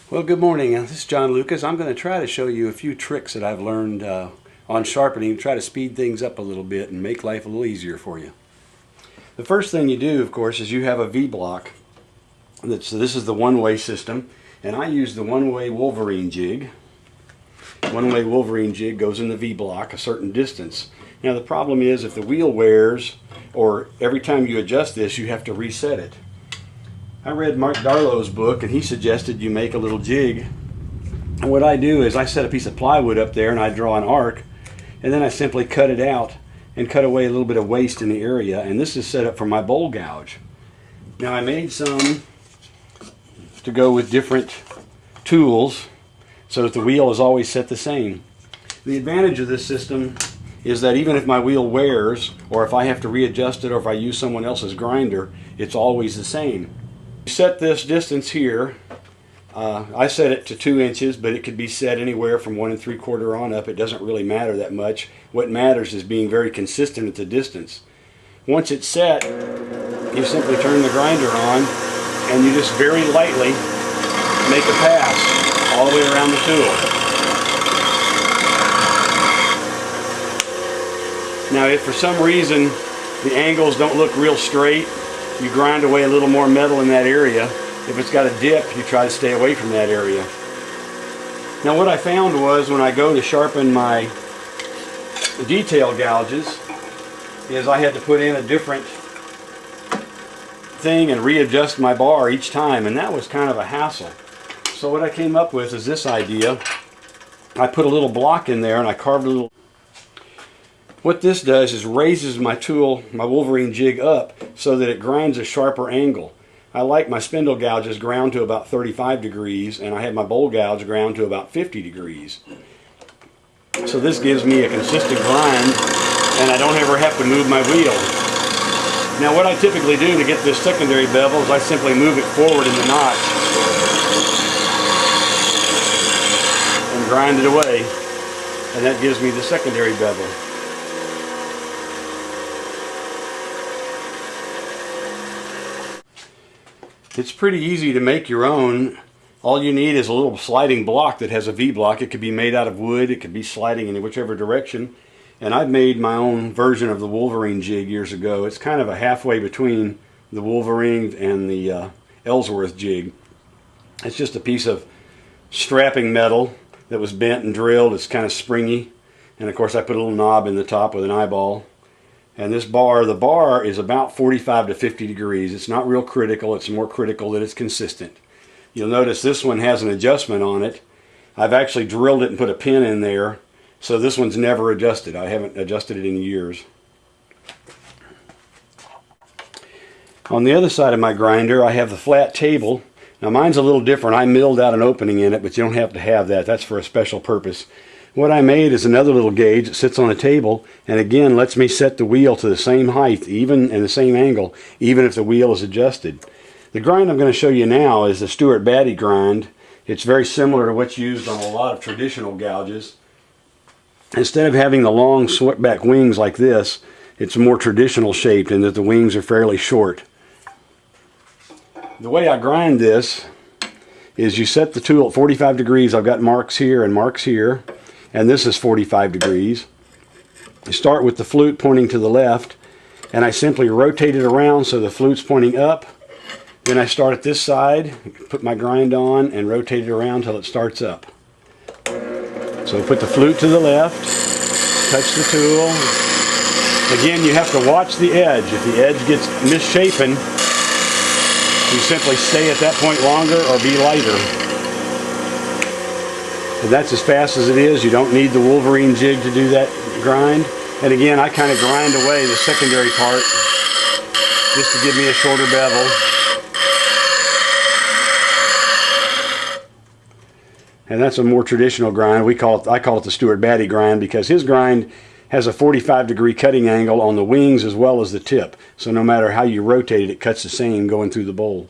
Well, good morning. This is John Lucas. I'm going to try to show you a few tricks that I've learned on sharpening to try to speed things up a little bit and make life a little easier for you. The first thing you do, of course, is you have a V-block. So this is the one-way system, and I use the one-way wolverine jig. One-way wolverine jig goes in the V-block a certain distance. Now the problem is if the wheel wears, or every time you adjust this, you have to reset it. I read Mark Darlow's book, and he suggested you make a little jig. And what I do is I set a piece of plywood up there and I draw an arc, and then I simply cut it out and cut away a little bit of waste in the area, and this is set up for my bowl gouge. Now I made some to go with different tools so that the wheel is always set the same. The advantage of this system is that even if my wheel wears, or if I have to readjust it, or if I use someone else's grinder, it's always the same. Set this distance here. I set it to 2 inches, but it could be set anywhere from 1 3/4 on up. It doesn't really matter that much. What matters is being very consistent at the distance. Once it's set, you simply turn the grinder on and you just very lightly make a pass all the way around the tool. Now if for some reason the angles don't look real straight, you grind away a little more metal in that area. If it's got a dip, you try to stay away from that area. Now what I found was when I go to sharpen my detail gouges is I had to put in a different thing and readjust my bar each time, and that was kind of a hassle. So what I came up with is this idea. I put a little block in there and I carved a little. What this does is raises my tool, my wolverine jig, up so that it grinds a sharper angle. I like my spindle gouges ground to about 35 degrees, and I have my bowl gouge ground to about 50 degrees. So this gives me a consistent grind, and I don't ever have to move my wheel. Now what I typically do to get this secondary bevel is I simply move it forward in the notch and grind it away, and that gives me the secondary bevel. It's pretty easy to make your own. All you need is a little sliding block that has a V-block. It could be made out of wood, it could be sliding in whichever direction. And I've made my own version of the wolverine jig years ago. It's kind of a halfway between the wolverine and the Ellsworth jig. It's just a piece of strapping metal that was bent and drilled. It's kind of springy. And of course I put a little knob in the top with an eyeball. And this bar, the bar is about 45 to 50 degrees. It's not real critical. It's more critical that it's consistent. You'll notice this one has an adjustment on it. I've actually drilled it and put a pin in there. So this one's never adjusted. I haven't adjusted it in years. On the other side of my grinder, I have the flat table. Now mine's a little different. I milled out an opening in it, but you don't have to have that. That's for a special purpose. What I made is another little gauge that sits on a table, and again lets me set the wheel to the same height, even and the same angle, even if the wheel is adjusted. The grind I'm going to show you now is the Stewart Batty Grind. It's very similar to what's used on a lot of traditional gouges. Instead of having the long swept back wings like this, it's more traditional shaped in that the wings are fairly short. The way I grind this is you set the tool at 45 degrees. I've got marks here and marks here. And this is 45 degrees. You start with the flute pointing to the left, and I simply rotate it around so the flute's pointing up. Then I start at this side, put my grind on, and rotate it around until it starts up. So put the flute to the left, touch the tool. Again, you have to watch the edge. If the edge gets misshapen, you simply stay at that point longer or be lighter. And that's as fast as it is. You don't need the wolverine jig to do that grind. And again, I kind of grind away the secondary part just to give me a shorter bevel. And that's a more traditional grind. I call it the Stewart Batty grind because his grind has a 45-degree cutting angle on the wings as well as the tip. So no matter how you rotate it, it cuts the same going through the bowl.